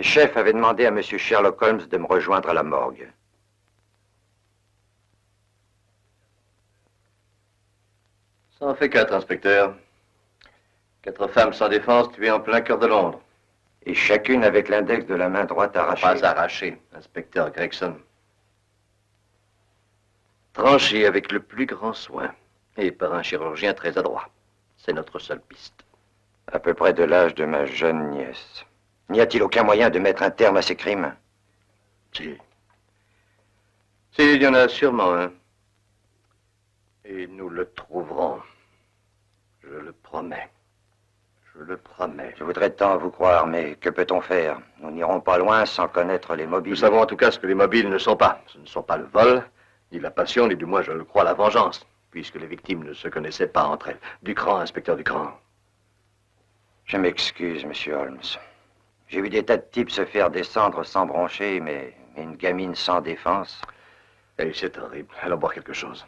chef avait demandé à monsieur Sherlock Holmes de me rejoindre à la morgue. Ça en fait 4, inspecteur. 4 femmes sans défense tuées en plein cœur de Londres. Et chacune avec l'index de la main droite arraché. Pas arraché, inspecteur Gregson. Tranché avec le plus grand soin. Et par un chirurgien très adroit. C'est notre seule piste. À peu près de l'âge de ma jeune nièce. N'y a-t-il aucun moyen de mettre un terme à ces crimes? Si. Si, il y en a sûrement un. Et nous le trouverons. Je le promets. Je le promets. Je voudrais tant vous croire, mais que peut-on faire? Nous n'irons pas loin sans connaître les mobiles. Nous savons en tout cas ce que les mobiles ne sont pas. Ce ne sont pas le vol, ni la passion, ni du moins, je le crois, la vengeance, puisque les victimes ne se connaissaient pas entre elles. Ducran, inspecteur Ducran. Je m'excuse, monsieur Holmes. J'ai vu des tas de types se faire descendre sans broncher, mais une gamine sans défense. Eh, c'est horrible. Allons boire quelque chose.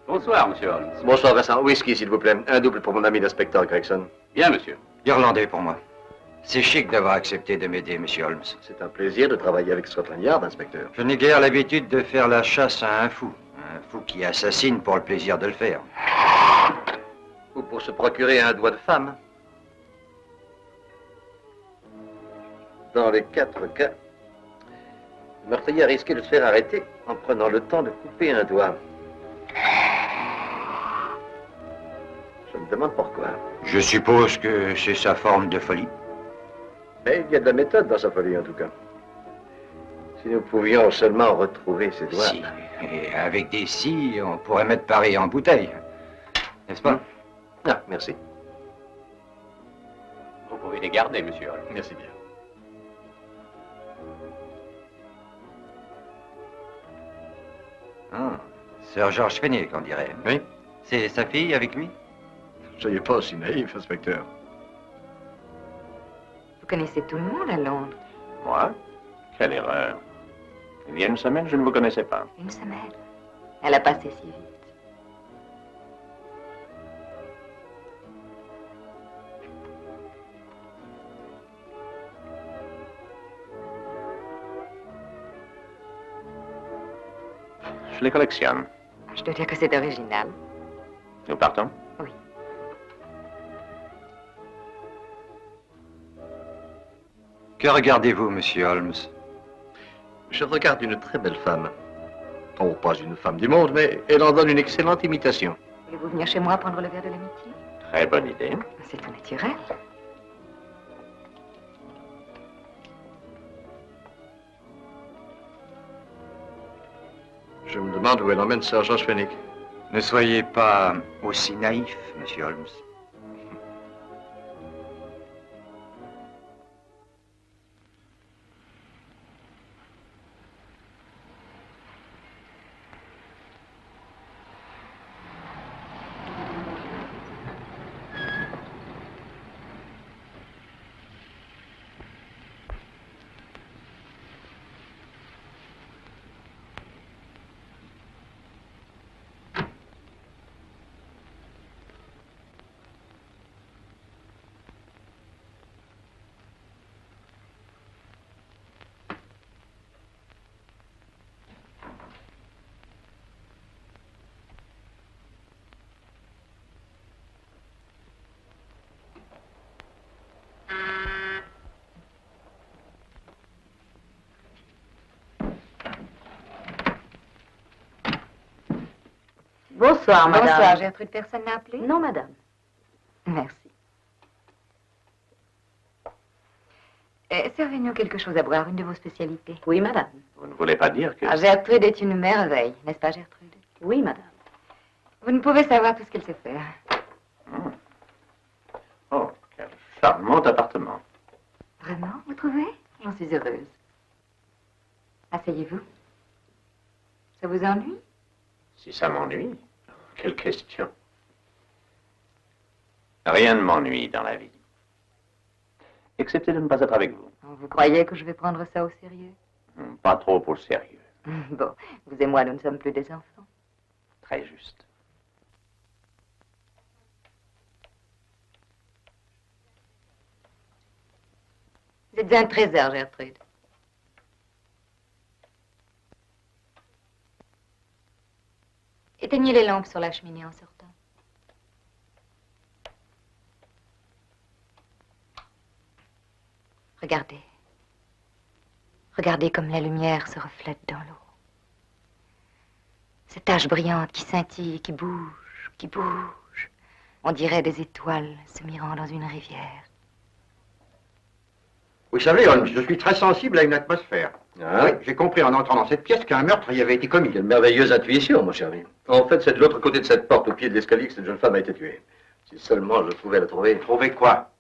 Bonsoir, monsieur Holmes. Bonsoir, Vincent. Whisky, s'il vous plaît. Un double pour mon ami l'inspecteur Gregson. Bien, monsieur. Irlandais pour moi. C'est chic d'avoir accepté de m'aider, monsieur Holmes. C'est un plaisir de travailler avec Scotland Yard, inspecteur. Je n'ai guère l'habitude de faire la chasse à un fou. Un fou qui assassine pour le plaisir de le faire. Ou pour se procurer un doigt de femme. Dans les 4 cas, le meurtrier a risqué de se faire arrêter en prenant le temps de couper un doigt. Je me demande pourquoi. Je suppose que c'est sa forme de folie. Mais il y a de la méthode dans sa folie, en tout cas. Si nous pouvions seulement retrouver ces doigts... Si. Et avec des scies, on pourrait mettre Paris en bouteille. N'est-ce pas? Ah, merci. Vous pouvez les garder, monsieur Holmes. Merci bien. Ah, Sir George Fenwick, on dirait. Oui. C'est sa fille avec lui? Soyez pas aussi naïf, inspecteur. Vous connaissez tout le monde à Londres. Moi? Quelle erreur. Il y a une semaine, je ne vous connaissais pas. Une semaine. Elle a passé si vite. Je les collectionne. Je dois dire que c'est original. Nous partons? Oui. Que regardez-vous, monsieur Holmes? Je regarde une très belle femme. Oh, pas une femme du monde, mais elle en donne une excellente imitation. Voulez-vous venir chez moi prendre le verre de l'amitié? Très bonne idée. C'est tout naturel. Je me demande où elle emmène Sir George Fenwick. Ne soyez pas aussi naïf, monsieur Holmes. Bonsoir, madame. Bonsoir, Gertrude. Personne n'a appelé? Non, madame. Merci. Servez-nous quelque chose à boire, une de vos spécialités. Oui, madame. Vous ne voulez pas dire que... Ah, Gertrude est une merveille, n'est-ce pas, Gertrude? Oui, madame. Vous ne pouvez savoir tout ce qu'elle sait faire. Oh, quel charmant appartement. Vraiment, vous trouvez? J'en suis heureuse. Asseyez-vous. Ça vous ennuie? Si ça m'ennuie, quelle question. Rien ne m'ennuie dans la vie. Excepté de ne pas être avec vous. Vous croyez que je vais prendre ça au sérieux? Pas trop au sérieux. Bon, vous et moi, nous ne sommes plus des enfants. Très juste. Vous êtes un trésor, Gertrude. Éteignez les lampes sur la cheminée en sortant. Regardez. Regardez comme la lumière se reflète dans l'eau. Ces taches brillantes qui scintillent, qui bougent, qui bougent. On dirait des étoiles se mirant dans une rivière. Vous savez, Holmes, je suis très sensible à une atmosphère. Ah. Oui, j'ai compris en entrant dans cette pièce qu'un meurtre y avait été commis. Quelle merveilleuse intuition, mon cher ami. En fait, c'est de l'autre côté de cette porte, au pied de l'escalier, que cette jeune femme a été tuée. Si seulement je pouvais la trouver. Trouver quoi?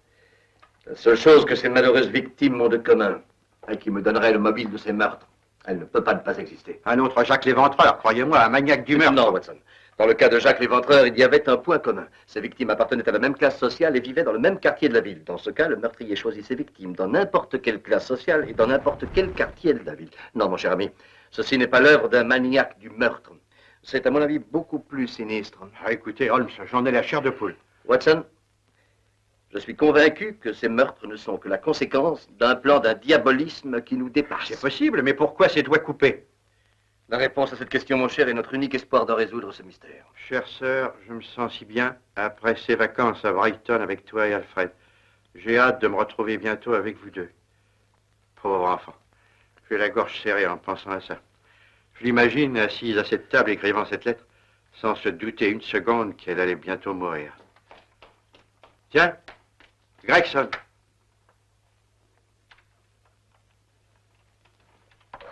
La seule chose que ces malheureuses victimes ont de commun, et qui me donnerait le mobile de ces meurtres, elle ne peut pas ne pas exister. Un autre Jacques l'Éventreur, croyez-moi, un maniaque du meurtre. Non, Watson. Dans le cas de Jacques l'Éventreur, il y avait un point commun. Ces victimes appartenaient à la même classe sociale et vivaient dans le même quartier de la ville. Dans ce cas, le meurtrier choisit ses victimes dans n'importe quelle classe sociale et dans n'importe quel quartier de la ville. Non, mon cher ami, ceci n'est pas l'œuvre d'un maniaque du meurtre. C'est, à mon avis, beaucoup plus sinistre. Ah, écoutez, Holmes, j'en ai la chair de poule. Watson, je suis convaincu que ces meurtres ne sont que la conséquence d'un plan d'un diabolisme qui nous dépasse. C'est possible, mais pourquoi ces doigts coupés? La réponse à cette question, mon cher, est notre unique espoir de résoudre ce mystère. Chère sœur, je me sens si bien après ces vacances à Brighton avec toi et Alfred. J'ai hâte de me retrouver bientôt avec vous deux. Pauvre enfant. J'ai la gorge serrée en pensant à ça. Je l'imagine assise à cette table écrivant cette lettre, sans se douter une seconde qu'elle allait bientôt mourir. Tiens, Gregson.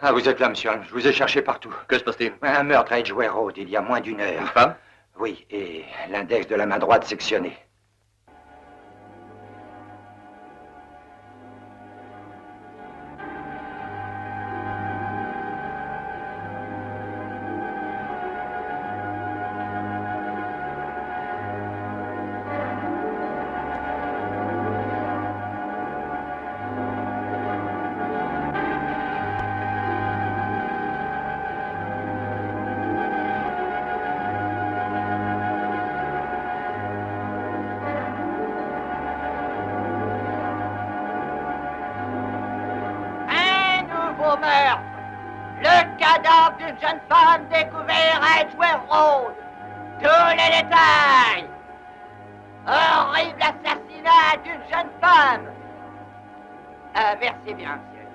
Ah, vous êtes là, monsieur Holmes. Je vous ai cherché partout. Que se passe-t-il? Un meurtre à Edgware Road, il y a moins d'1 heure. Une femme? Oui, et l'index de la main droite sectionné. Le cadavre d'une jeune femme découvert à Edgware Road. Tous les détails. Horrible assassinat d'une jeune femme. Merci bien, monsieur.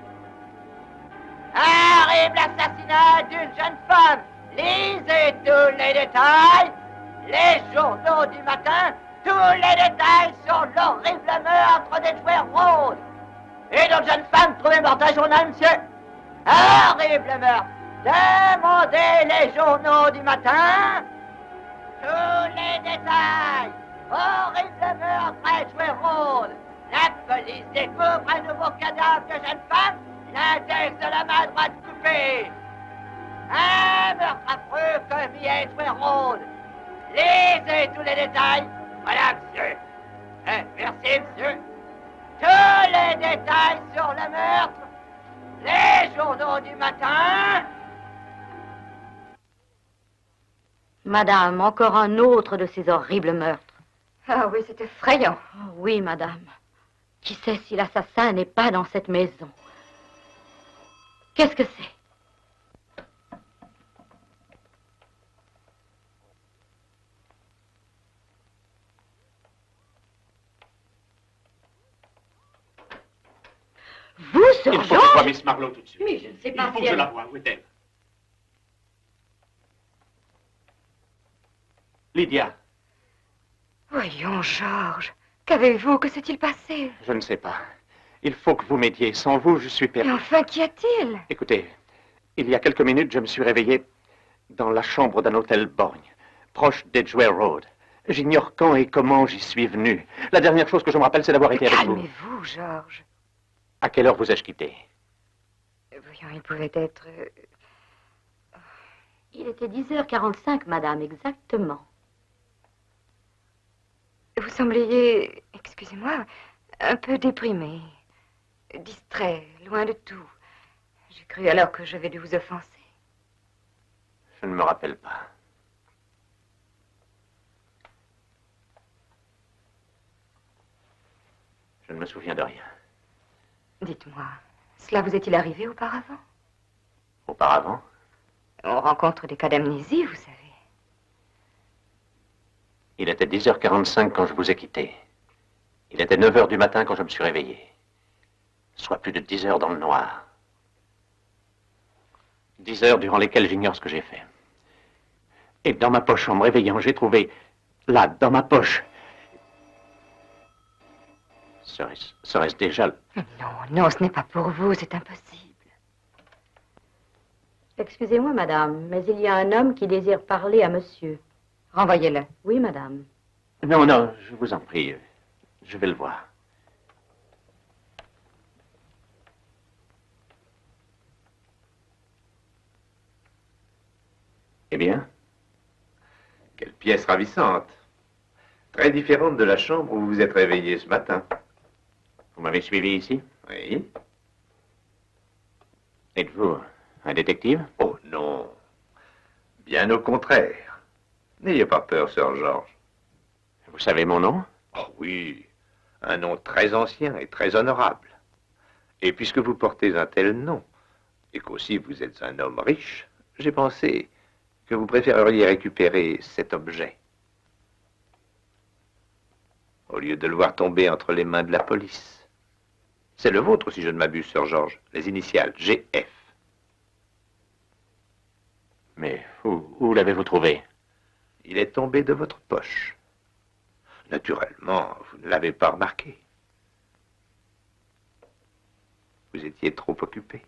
Horrible assassinat d'une jeune femme. Lisez tous les détails. Les journaux du matin. Tous les détails sur l'horrible meurtre d'Edgware Road. Et d'une jeune femme trouvée morte à journal, monsieur. Horrible meurtre. Demandez les journaux du matin. Tous les détails. Horrible meurtre à Edgware Road. La police découvre un nouveau cadavre de jeune femme. L'index de la main droite coupée. Un meurtre affreux commis à Edgware Road. Lisez tous les détails. Voilà, monsieur. Merci, monsieur. Tous les détails sur le meurtre. Les journaux du matin. Madame, encore un autre de ces horribles meurtres. Ah oui, c'est effrayant. Oh, oui, madame. Qui sait si l'assassin n'est pas dans cette maison? Qu'est-ce que c'est? Vous, Sir Il faut que je George? voie Miss Marlowe tout de suite. Mais je ne sais pas Il faut si que je elle... la voie. Où est-elle? Lydia. Voyons, Georges. Qu'avez-vous? Que s'est-il passé? Je ne sais pas. Il faut que vous m'aidiez. Sans vous, je suis perdu. Mais enfin, qu'y a-t-il? Écoutez, il y a quelques minutes, je me suis réveillé dans la chambre d'un hôtel borgne, proche d'Edgware Road. J'ignore quand et comment j'y suis venu. La dernière chose que je me rappelle, c'est d'avoir été avec vous. Calmez-vous, Georges. À quelle heure vous ai-je quitté? Voyons, il pouvait être... Il était 10h45, madame, exactement. Vous sembliez, excusez-moi, un peu déprimé, distrait, loin de tout. J'ai cru alors que j'avais dû vous offenser. Je ne me rappelle pas. Je ne me souviens de rien. Dites-moi, cela vous est-il arrivé auparavant? Auparavant? On rencontre des cas d'amnésie, vous savez. Il était 10h45 quand je vous ai quitté. Il était 9h du matin quand je me suis réveillé. Soit plus de 10 heures dans le noir. 10 heures durant lesquelles j'ignore ce que j'ai fait. Et dans ma poche, en me réveillant, j'ai trouvé, là, dans ma poche, serait-ce déjà... Non, non, ce n'est pas pour vous, c'est impossible. Excusez-moi, madame, mais il y a un homme qui désire parler à monsieur. Renvoyez-le. Oui, madame. Non, non, je vous en prie, je vais le voir. Eh bien? Quelle pièce ravissante. Très différente de la chambre où vous vous êtes réveillé ce matin. Vous m'avez suivi ici? Oui. Êtes-vous un détective? Oh non. Bien au contraire. N'ayez pas peur, Sir George. Vous savez mon nom? Oh oui. Un nom très ancien et très honorable. Et puisque vous portez un tel nom, et qu'aussi vous êtes un homme riche, j'ai pensé que vous préféreriez récupérer cet objet, au lieu de le voir tomber entre les mains de la police. C'est le vôtre, si je ne m'abuse, Sir George. Les initiales, GF. Mais où l'avez-vous trouvé? Il est tombé de votre poche. Naturellement, vous ne l'avez pas remarqué. Vous étiez trop occupé,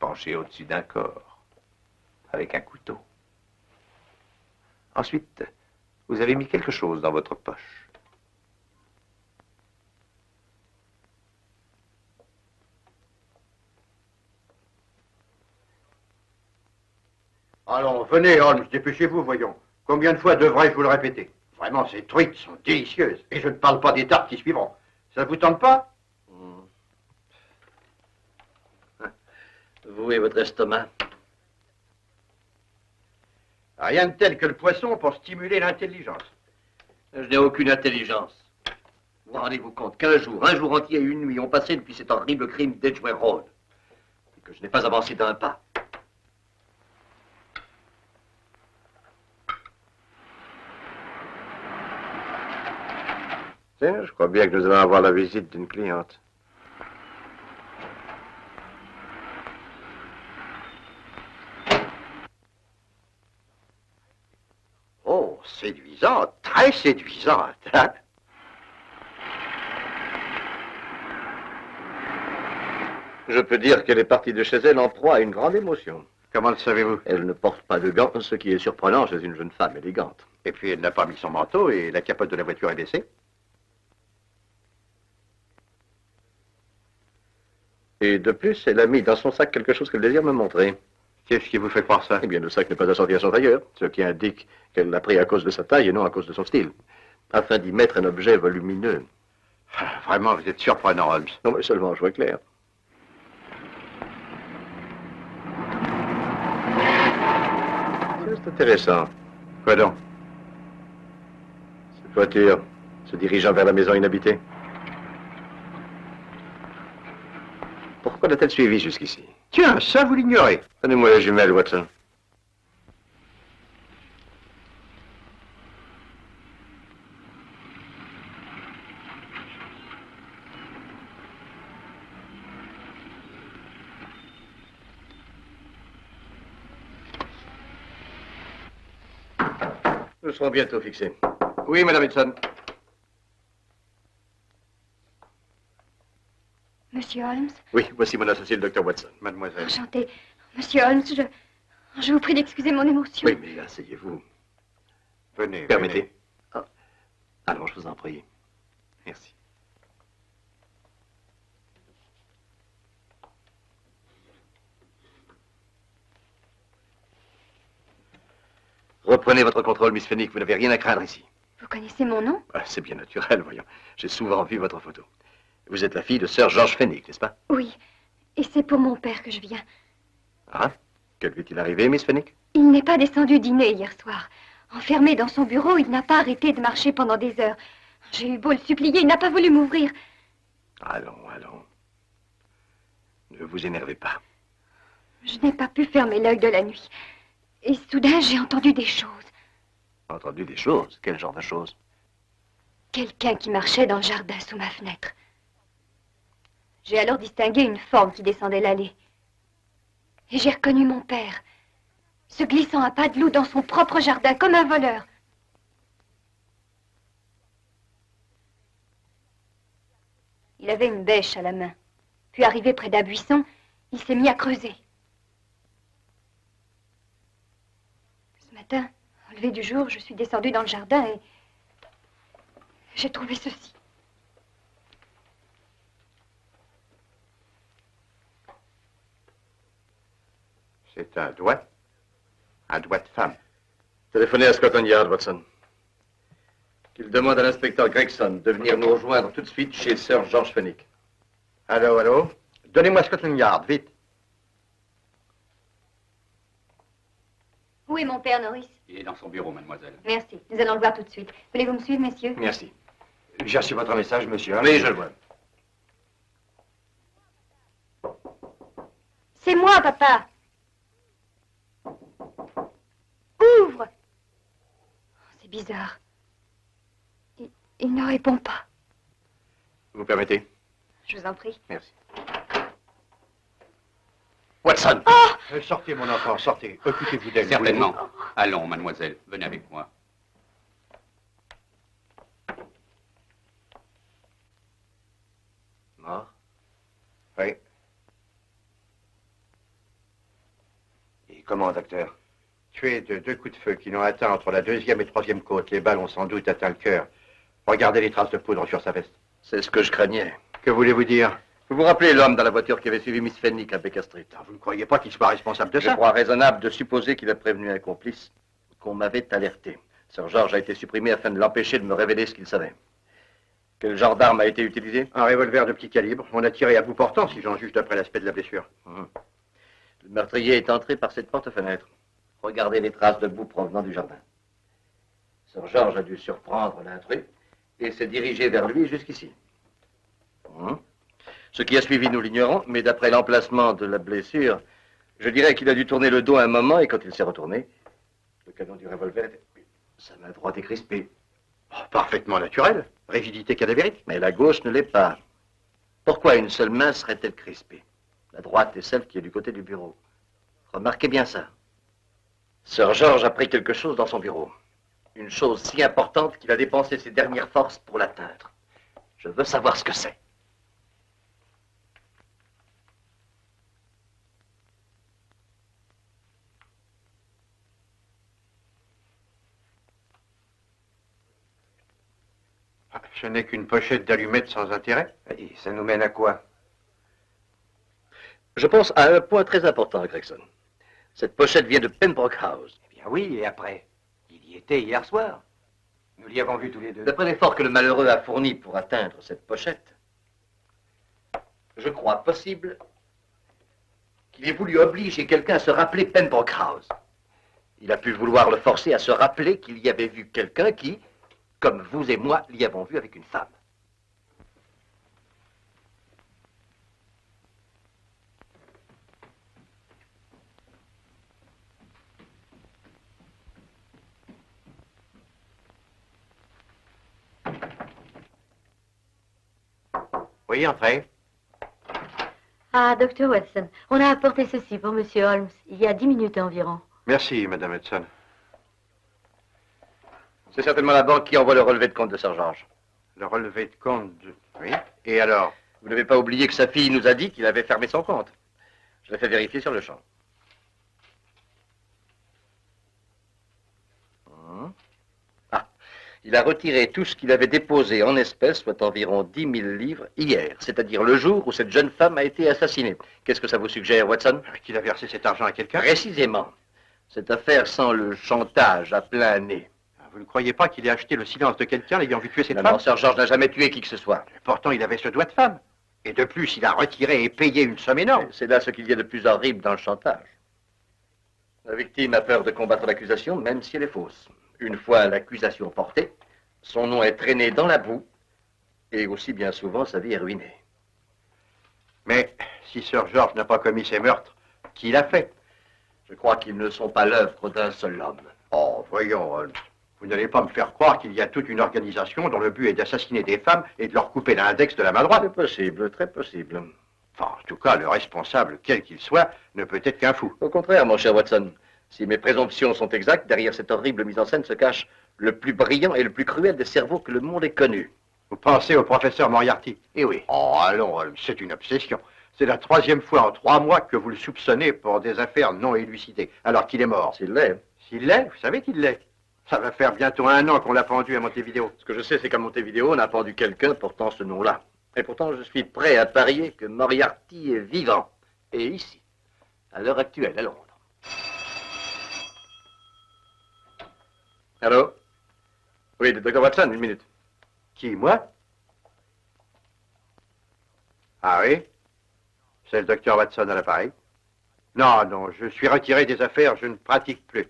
penché au-dessus d'un corps, avec un couteau. Ensuite, vous avez mis quelque chose dans votre poche. Allons, venez, Holmes, dépêchez-vous, voyons. Combien de fois devrais-je vous le répéter? Vraiment, ces truites sont délicieuses. Et je ne parle pas des tartes qui suivront. Ça vous tente pas? Vous et votre estomac. Rien de tel que le poisson pour stimuler l'intelligence. Je n'ai aucune intelligence. Vous rendez-vous compte qu'un jour entier et une nuit ont passé depuis cet horrible crime d'Edgware Road. Et que je n'ai pas avancé d'un pas. Tiens, je crois bien que nous allons avoir la visite d'une cliente. Oh, séduisante, très séduisante, hein? Je peux dire qu'elle est partie de chez elle en proie à une grande émotion. Comment le savez-vous? Elle ne porte pas de gants, ce qui est surprenant chez une jeune femme élégante. Et puis elle n'a pas mis son manteau et la capote de la voiture est baissée. Et de plus, elle a mis dans son sac quelque chose qu'elle désire me montrer. Qu'est-ce qui vous fait croire ça? Eh bien, le sac n'est pas assorti à son tailleur, ce qui indique qu'elle l'a pris à cause de sa taille et non à cause de son style, afin d'y mettre un objet volumineux. Ah, vraiment, vous êtes surprenant, Holmes. Non, mais seulement, je vois clair. C'est intéressant. Quoi donc? Cette voiture se dirigeant vers la maison inhabitée. Pourquoi l'a-t-elle suivi jusqu'ici? Tiens, ça vous l'ignorez. Donnez-moi la jumelle, Watson. Nous serons bientôt fixés. Oui, Madame Hudson. Monsieur Holmes? Oui, voici mon associé, le docteur Watson. Mademoiselle. Enchanté. Monsieur Holmes, je vous prie d'excuser mon émotion. Oui, mais asseyez-vous. Venez, Permettez. venez. Alors, je vous en prie. Merci. Reprenez votre contrôle, Miss Fennick. Vous n'avez rien à craindre ici. Vous connaissez mon nom? Ah, c'est bien naturel, voyons. J'ai souvent vu votre photo. Vous êtes la fille de Sir George Fenwick, n'est-ce pas? Oui, et c'est pour mon père que je viens. Ah, que lui est-il arrivé, Miss Fenwick? Il n'est pas descendu dîner hier soir. Enfermé dans son bureau, il n'a pas arrêté de marcher pendant des heures. J'ai eu beau le supplier, il n'a pas voulu m'ouvrir. Allons, allons. Ne vous énervez pas. Je n'ai pas pu fermer l'œil de la nuit. Et soudain, j'ai entendu des choses. Entendu des choses? Quel genre de choses? Quelqu'un qui marchait dans le jardin sous ma fenêtre. J'ai alors distingué une forme qui descendait l'allée. Et j'ai reconnu mon père, se glissant à pas de loup dans son propre jardin, comme un voleur. Il avait une bêche à la main. Puis arrivé près d'un buisson, il s'est mis à creuser. Ce matin, au lever du jour, je suis descendue dans le jardin et j'ai trouvé ceci. C'est un doigt. Un doigt de femme. Téléphonez à Scotland Yard, Watson. Qu'il demande à l'inspecteur Gregson de venir nous rejoindre tout de suite chez Sir George Fenwick. Allô, allô? Donnez-moi Scotland Yard, vite. Où est mon père, Norris? Il est dans son bureau, mademoiselle. Merci. Nous allons le voir tout de suite. Voulez-vous me suivre, messieurs? Merci. J'ai reçu votre message, monsieur. Oui, je le vois. C'est moi, papa. Ouvre! C'est bizarre. Il ne répond pas. Vous permettez? Je vous en prie. Merci. Watson! Oh! Sortez, mon enfant, sortez. Occupez-vous d'elle. Certainement. Allons, mademoiselle, venez avec moi. Mort? Oui. Et comment, docteur? Tué de 2 coups de feu qui l'ont atteint entre la 2e et 3e côte. Les balles ont sans doute atteint le cœur. Regardez les traces de poudre sur sa veste. C'est ce que je craignais. Que voulez-vous dire? Vous vous rappelez l'homme dans la voiture qui avait suivi Miss Fenwick à Baker Street? Vous ne croyez pas qu'il soit responsable de Je ça? crois raisonnable de supposer qu'il a prévenu un complice qu'on m'avait alerté. Sir George a été supprimé afin de l'empêcher de me révéler ce qu'il savait. Quel genre d'arme a été utilisé? Un revolver de petit calibre. On a tiré à bout portant, si j'en juge d'après l'aspect de la blessure. Le meurtrier est entré par cette porte-fenêtre. Regardez les traces de boue provenant du jardin. Sir George a dû surprendre l'intrus et s'est dirigé vers lui jusqu'ici. Ce qui a suivi, nous l'ignorons, mais d'après l'emplacement de la blessure, je dirais qu'il a dû tourner le dos un moment et quand il s'est retourné, le canon du revolver était... Sa main droite est crispée. Oh, parfaitement naturel. Rigidité cadavérique. Mais la gauche ne l'est pas. Pourquoi une seule main serait-elle crispée? La droite est celle qui est du côté du bureau. Remarquez bien ça. Sir George a pris quelque chose dans son bureau. Une chose si importante qu'il a dépensé ses dernières forces pour l'atteindre. Je veux savoir ce que c'est. Ce n'est qu'une pochette d'allumettes sans intérêt. Et ça nous mène à quoi? Je pense à un point très important, Gregson. Cette pochette vient de Pembroke House. Eh bien oui, et après? Il y était hier soir. Nous l'y avons vu tous les deux. D'après l'effort que le malheureux a fourni pour atteindre cette pochette, je crois possible qu'il ait voulu obliger quelqu'un à se rappeler Pembroke House. Il a pu vouloir le forcer à se rappeler qu'il y avait vu quelqu'un qui, comme vous et moi, l'y avons vu avec une femme. Oui, entrez. Ah, Dr. Watson, on a apporté ceci pour Monsieur Holmes, il y a 10 minutes environ. Merci, Madame Hudson. C'est certainement la banque qui envoie le relevé de compte de Sir George. Le relevé de compte de... Oui. Et alors? Vous n'avez pas oublié que sa fille nous a dit qu'il avait fermé son compte. Je l'ai fait vérifier sur le champ. Ah, il a retiré tout ce qu'il avait déposé en espèces, soit environ 10 000 livres, hier, c'est-à-dire le jour où cette jeune femme a été assassinée. Qu'est-ce que ça vous suggère, Watson? Qu'il a versé cet argent à quelqu'un? Précisément. Cette affaire sent le chantage à plein nez. Vous ne croyez pas qu'il ait acheté le silence de quelqu'un l'ayant vu tuer cette Non, femme? non, Sir George n'a jamais tué qui que ce soit. Pourtant, il avait ce doigt de femme. Et de plus, il a retiré et payé une somme énorme. C'est là ce qu'il y a de plus horrible dans le chantage. La victime a peur de combattre l'accusation, même si elle est fausse. Une fois l'accusation portée, son nom est traîné dans la boue, et aussi bien souvent, sa vie est ruinée. Mais si Sir George n'a pas commis ces meurtres, qui l'a fait? Je crois qu'ils ne sont pas l'œuvre d'un seul homme. Oh, voyons, Holmes. Vous n'allez pas me faire croire qu'il y a toute une organisation dont le but est d'assassiner des femmes et de leur couper l'index de la main droite. C'est possible, très possible. Enfin, en tout cas, le responsable, quel qu'il soit, ne peut être qu'un fou. Au contraire, mon cher Watson, si mes présomptions sont exactes, derrière cette horrible mise en scène se cache le plus brillant et le plus cruel des cerveaux que le monde ait connu. Vous pensez au professeur Moriarty? Eh oui. Oh, allons, Holmes, c'est une obsession. C'est la 3e fois en 3 mois que vous le soupçonnez pour des affaires non élucidées, alors qu'il est mort. S'il l'est. S'il l'est, vous savez qu'il l'est. Ça va faire bientôt 1 an qu'on l'a pendu à Montevideo. Ce que je sais, c'est qu'à Montevideo, on a pendu quelqu'un portant ce nom-là. Et pourtant, je suis prêt à parier que Moriarty est vivant. Et ici, à l'heure actuelle, à Londres. Allô? Oui, le docteur Watson, 1 minute. Qui, moi? Ah oui? C'est le docteur Watson à l'appareil? Non, non, je suis retiré des affaires, je ne pratique plus.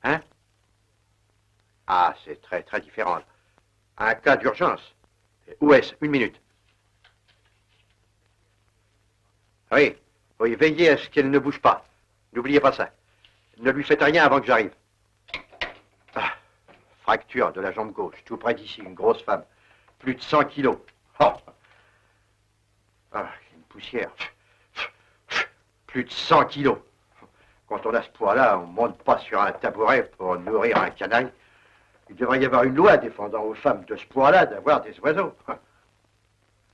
Hein? Ah, c'est très, très différent. Un cas d'urgence. Où est-ce? 1 minute. Oui, oui, veillez à ce qu'elle ne bouge pas. N'oubliez pas ça. Ne lui faites rien avant que j'arrive. Ah, fracture de la jambe gauche, tout près d'ici, une grosse femme. Plus de 100 kilos. Oh. Ah, une poussière. Plus de 100 kilos. Quand on a ce poids-là, on ne monte pas sur un tabouret pour nourrir un canaille. Il devrait y avoir une loi défendant aux femmes de ce poids-là d'avoir des oiseaux.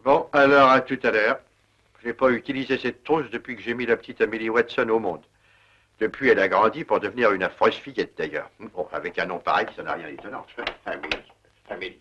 Bon, alors à tout à l'heure. Je n'ai pas utilisé cette trousse depuis que j'ai mis la petite Amélie Watson au monde. Depuis, elle a grandi pour devenir une affreuse fillette, d'ailleurs. Bon, avec un nom pareil, ça n'a rien d'étonnant. Amélie. Amélie.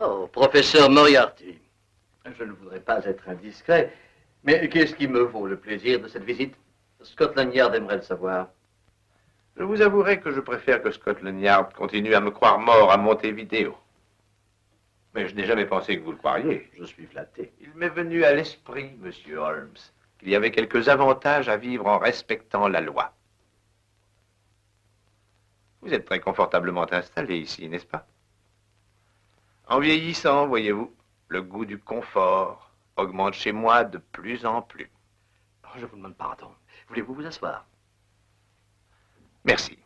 Oh, professeur Moriarty. Je ne voudrais pas être indiscret, mais qu'est-ce qui me vaut le plaisir de cette visite? Scotland Yard aimerait le savoir. Je vous avouerai que je préfère que Scotland Yard continue à me croire mort à Montevideo. Mais je n'ai jamais pensé que vous le croiriez. Je suis flatté. Il m'est venu à l'esprit, monsieur Holmes, qu'il y avait quelques avantages à vivre en respectant la loi. Vous êtes très confortablement installé ici, n'est-ce pas? En vieillissant, voyez-vous, le goût du confort augmente chez moi de plus en plus. Oh, je vous demande pardon. Voulez-vous vous asseoir? Merci.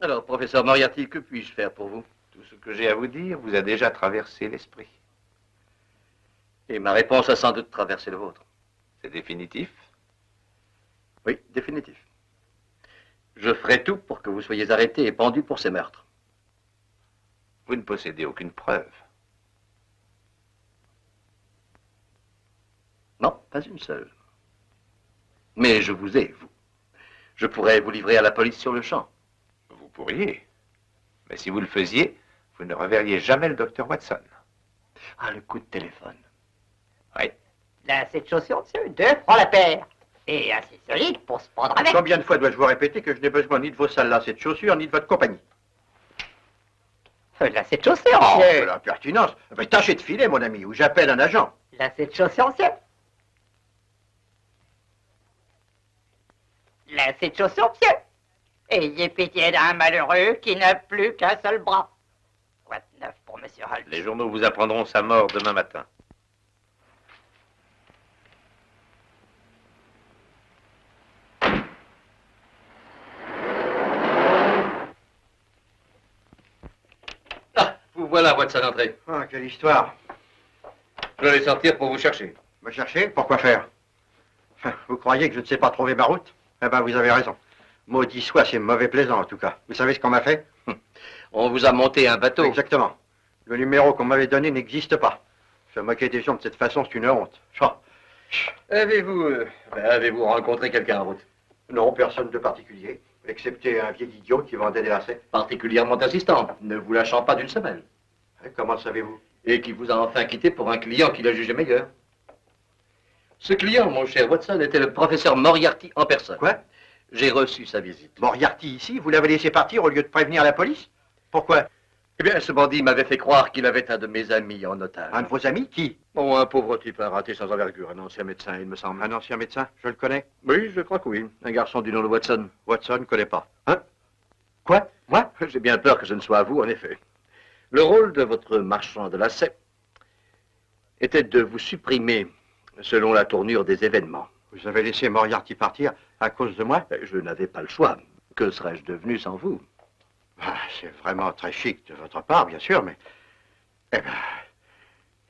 Alors, professeur Moriarty, que puis-je faire pour vous? Tout ce que j'ai à vous dire vous a déjà traversé l'esprit. Et ma réponse a sans doute traversé le vôtre. C'est définitif? Oui, définitif. Je ferai tout pour que vous soyez arrêté et pendu pour ces meurtres. Vous ne possédez aucune preuve. Non, pas une seule. Mais je vous ai, vous. Je pourrais vous livrer à la police sur le champ. Vous pourriez. Mais si vous le faisiez, vous ne reverriez jamais le docteur Watson. Ah, le coup de téléphone. Oui. Lacets de chaussures, monsieur, 2 francs la paire. Et assez solide pour se prendre avec. Combien de fois dois-je vous répéter que je n'ai besoin ni de vos sales lacets de chaussures, ni de votre compagnie? Lacets de chaussures, Oh, monsieur. c'est l'impertinence. Mais tâchez de filer, mon ami, ou j'appelle un agent. Lacets de chaussures, monsieur. Lacets de chaussures, monsieur. Ayez pitié d'un malheureux qui n'a plus qu'un seul bras. Quoi de neuf pour monsieur Holmes? Les journaux vous apprendront sa mort demain matin. Ah, vous voilà, Watson, entrée. Ah, quelle histoire. Je vais sortir pour vous chercher. Me chercher? Pourquoi faire? Vous croyez que je ne sais pas trouver ma route? Eh ben, vous avez raison. Maudit soit, c'est mauvais plaisant, en tout cas. Vous savez ce qu'on m'a fait? On vous a monté un bateau. Exactement. Le numéro qu'on m'avait donné n'existe pas. Se moquer des gens de cette façon, c'est une honte. Oh. Avez-vous rencontré quelqu'un en route? Non, personne de particulier, excepté un vieil idiot qui vendait des lacets. Particulièrement insistant, ne vous lâchant pas d'une semelle. Comment le savez-vous? Et qui vous a enfin quitté pour un client qu'il a jugé meilleur. Ce client, mon cher Watson, était le professeur Moriarty en personne. Quoi? J'ai reçu sa visite. Moriarty ici? Vous l'avez laissé partir au lieu de prévenir la police? Pourquoi? Eh bien, ce bandit m'avait fait croire qu'il avait un de mes amis en otage. Un de vos amis? Qui? Oh, un pauvre type, un raté sans envergure, un ancien médecin, il me semble. Un ancien médecin? Je le connais? Oui, je crois que oui. Un garçon du nom de Watson. Watson ne connaît pas. Hein? Quoi? Moi? J'ai bien peur que ce ne soit à vous, en effet. Le rôle de votre marchand de lacets était de vous supprimer selon la tournure des événements. Vous avez laissé Moriarty partir à cause de moi? Je n'avais pas le choix. Que serais-je devenu sans vous? Ah, c'est vraiment très chic de votre part, bien sûr, mais... Eh ben...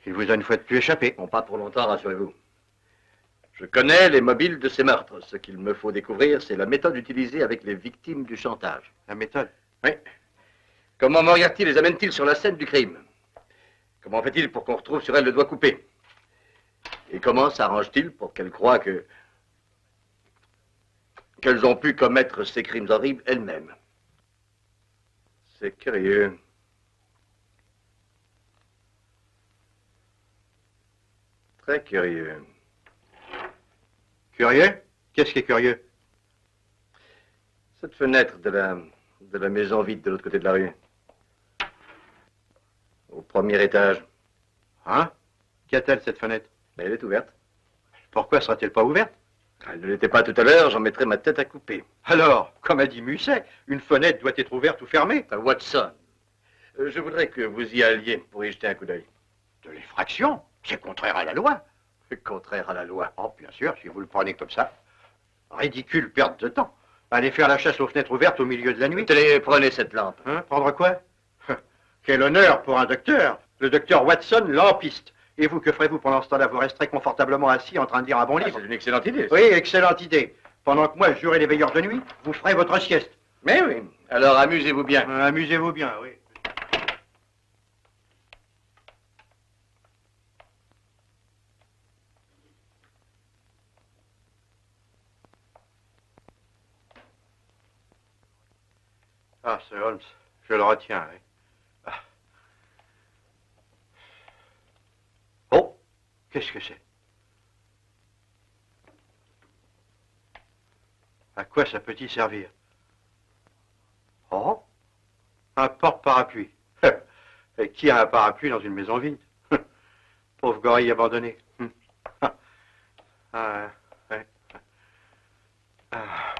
Il vous a une fois de plus échappé. Bon, pas pour longtemps, rassurez-vous. Je connais les mobiles de ces meurtres. Ce qu'il me faut découvrir, c'est la méthode utilisée avec les victimes du chantage. La méthode? Oui. Comment Moriarty les amène-t-il sur la scène du crime? Comment fait-il pour qu'on retrouve sur elle le doigt coupé? Et comment s'arrange-t-il pour qu'elles croient qu'elles ont pu commettre ces crimes horribles elles-mêmes? C'est curieux. Très curieux. Curieux? Qu'est-ce qui est curieux? Cette fenêtre de la maison vide de l'autre côté de la rue. Au premier étage. Hein? Qu'y a-t-elle, cette fenêtre? Elle est ouverte. Pourquoi sera-t-elle pas ouverte? Elle ne l'était pas tout à l'heure, j'en mettrai ma tête à couper. Alors, comme a dit Musset, une fenêtre doit être ouverte ou fermée. Watson, je voudrais que vous y alliez pour y jeter un coup d'œil. De l'effraction? C'est contraire à la loi. Contraire à la loi. Oh, bien sûr, si vous le prenez comme ça. Ridicule perte de temps. Allez faire la chasse aux fenêtres ouvertes au milieu de la nuit. Tenez, prenez cette lampe. Hein? Prendre quoi? Quel honneur pour un docteur. Le docteur Watson, lampiste. Et vous, que ferez-vous pendant ce temps-là? Vous resterez confortablement assis en train de lire un bon livre? C'est une excellente idée. Oui, excellente idée. Pendant que moi, je jurerai les veilleurs de nuit, vous ferez votre sieste. Mais oui. Alors amusez-vous bien. Amusez-vous bien, oui. Ah, Sir Holmes, je le retiens, oui. Ah. Oh, qu'est-ce que c'est? À quoi ça peut-il servir? Oh, un porte-parapluie. Et qui a un parapluie dans une maison vide? Pauvre gorille abandonné. Ah, ouais. Ah.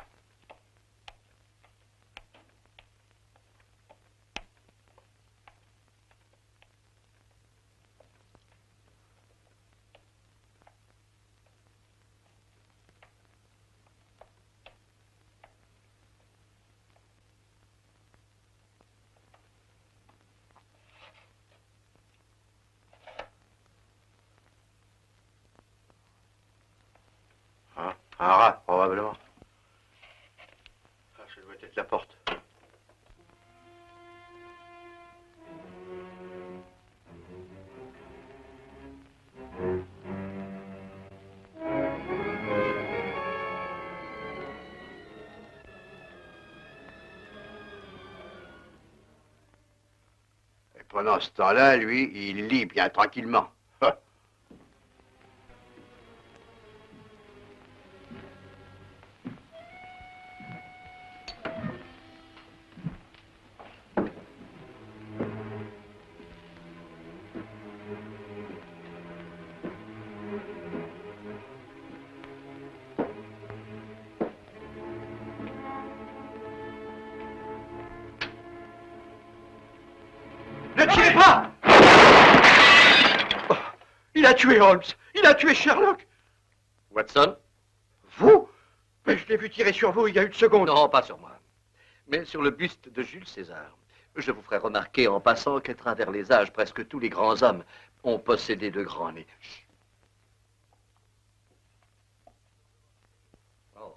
Un rat, probablement. Ah, ça doit être la porte. Et pendant ce temps-là, lui, il lit bien tranquillement. tirez pas! Oh, il a tué Holmes. Il a tué Sherlock. Watson? Vous? Mais je l'ai vu tirer sur vous il y a une seconde. Non, pas sur moi. Mais sur le buste de Jules César. Je vous ferai remarquer en passant qu'à travers les âges, presque tous les grands hommes ont possédé de grands nez. Oh.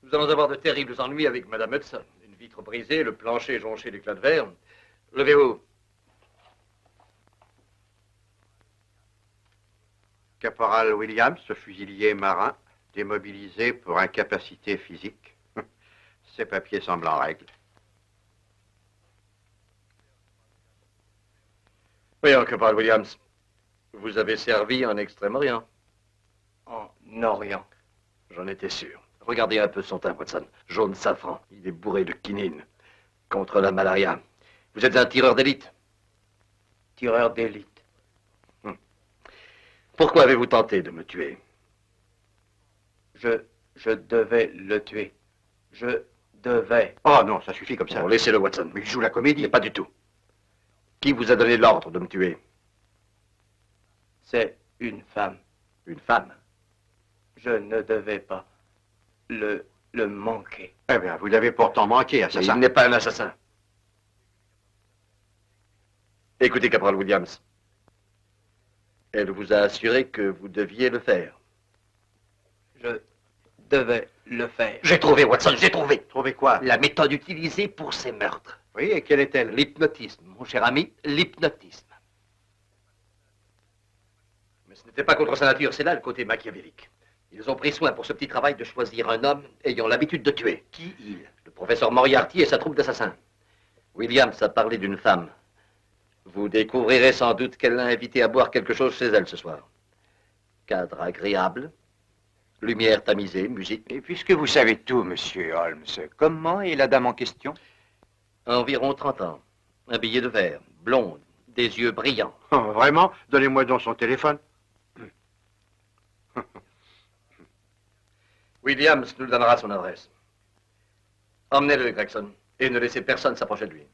Nous allons avoir de terribles ennuis avec Madame Hudson. Une vitre brisée, le plancher jonché d'éclats de verre. Levez-vous. Caporal Williams, fusilier marin, démobilisé pour incapacité physique. Ces papiers semblent en règle. Voyons, Caporal Williams, vous avez servi en Extrême-Orient. En Orient. J'en étais sûr. Regardez un peu son teint, Watson. Jaune safran. Il est bourré de quinine. Contre la malaria. Vous êtes un tireur d'élite. Tireur d'élite. Pourquoi avez-vous tenté de me tuer? Je devais le tuer. Je devais. Oh non, ça suffit comme ça. Bon, laissez-le, Watson. Mais il joue la comédie. Mais pas du tout. Qui vous a donné l'ordre de me tuer? C'est une femme. Une femme? Je ne devais pas le manquer. Eh bien, vous l'avez pourtant manqué, assassin. Il n'est pas un assassin. Écoutez, Caporal Williams. Elle vous a assuré que vous deviez le faire. Je devais le faire. J'ai trouvé, Watson, j'ai trouvé. Trouvé quoi? La méthode utilisée pour ces meurtres. Oui, et quelle est-elle? L'hypnotisme, mon cher ami, l'hypnotisme. Mais ce n'était pas contre sa nature, c'est là le côté machiavélique. Ils ont pris soin pour ce petit travail de choisir un homme ayant l'habitude de tuer. Qui il? Le professeur Moriarty et sa troupe d'assassins. Williams a parlé d'une femme. Vous découvrirez sans doute qu'elle l'a invité à boire quelque chose chez elle ce soir. Cadre agréable, lumière tamisée, musique. Et puisque vous savez tout, monsieur Holmes, comment est la dame en question? Environ 30 ans. Un billet de verre, blonde, des yeux brillants. Oh, vraiment? Donnez-moi donc son téléphone. Williams nous donnera son adresse. Emmenez-le, Gregson, et ne laissez personne s'approcher de lui.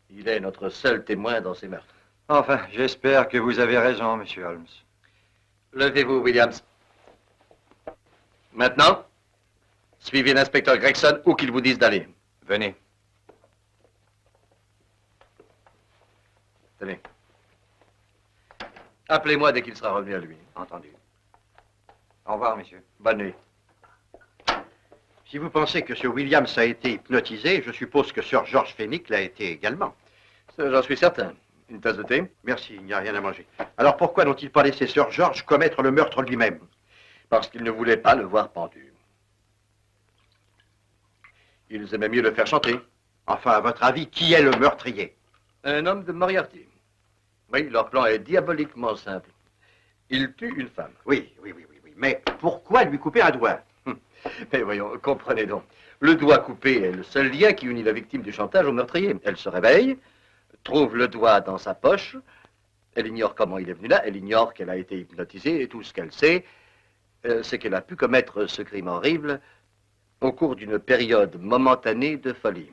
Il est notre seul témoin dans ces meurtres. Enfin, j'espère que vous avez raison, monsieur Holmes. Levez-vous, Williams. Maintenant, suivez l'inspecteur Gregson où qu'il vous dise d'aller. Venez. Tenez. Appelez-moi dès qu'il sera revenu à lui. Entendu. Au revoir, monsieur. Bonne nuit. Si vous pensez que Sir Williams a été hypnotisé, je suppose que Sir George Fenwick l'a été également. J'en suis certain. Une tasse de thé? Merci, il n'y a rien à manger. Alors pourquoi n'ont-ils pas laissé Sir George commettre le meurtre lui-même? Parce qu'ils ne voulaient pas le voir pendu. Ils aimaient mieux le faire chanter. Enfin, à votre avis, qui est le meurtrier? Un homme de Moriarty. Oui, leur plan est diaboliquement simple. Il tue une femme. Oui. Mais pourquoi lui couper un doigt? Mais voyons, comprenez donc. Le doigt coupé est le seul lien qui unit la victime du chantage au meurtrier. Elle se réveille, trouve le doigt dans sa poche. Elle ignore comment il est venu là. Elle ignore qu'elle a été hypnotisée. Et tout ce qu'elle sait, c'est qu'elle a pu commettre ce crime horrible au cours d'une période momentanée de folie.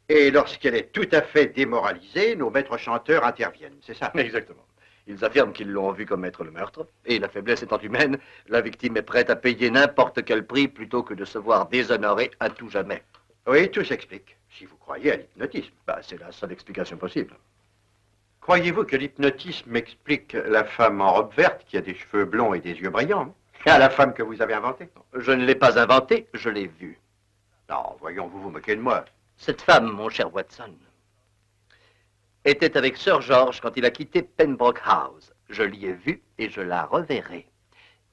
Et lorsqu'elle est tout à fait démoralisée, nos maîtres chanteurs interviennent, c'est ça? Exactement. Ils affirment qu'ils l'ont vu commettre le meurtre. Et la faiblesse étant humaine, la victime est prête à payer n'importe quel prix plutôt que de se voir déshonorée à tout jamais. Oui, tout s'explique. Si vous croyez à l'hypnotisme. C'est la seule explication possible. Croyez-vous que l'hypnotisme explique la femme en robe verte qui a des cheveux blonds et des yeux brillants? À la femme que vous avez inventée? Je ne l'ai pas inventée, je l'ai vue. Non, voyons, vous vous moquez de moi. Cette femme, mon cher Watson, était avec Sir George quand il a quitté Pembroke House. Je l'y ai vue et je la reverrai.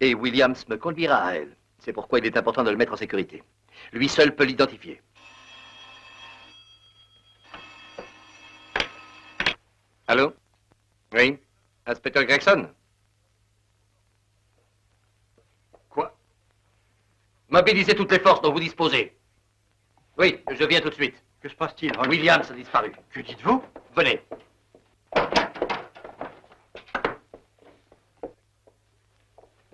Et Williams me conduira à elle. C'est pourquoi il est important de le mettre en sécurité. Lui seul peut l'identifier. Allô? Oui? Inspecteur Gregson? Quoi? Mobilisez toutes les forces dont vous disposez. Oui, je viens tout de suite. Que se passe-t-il? Williams a disparu. Que dites-vous? Venez.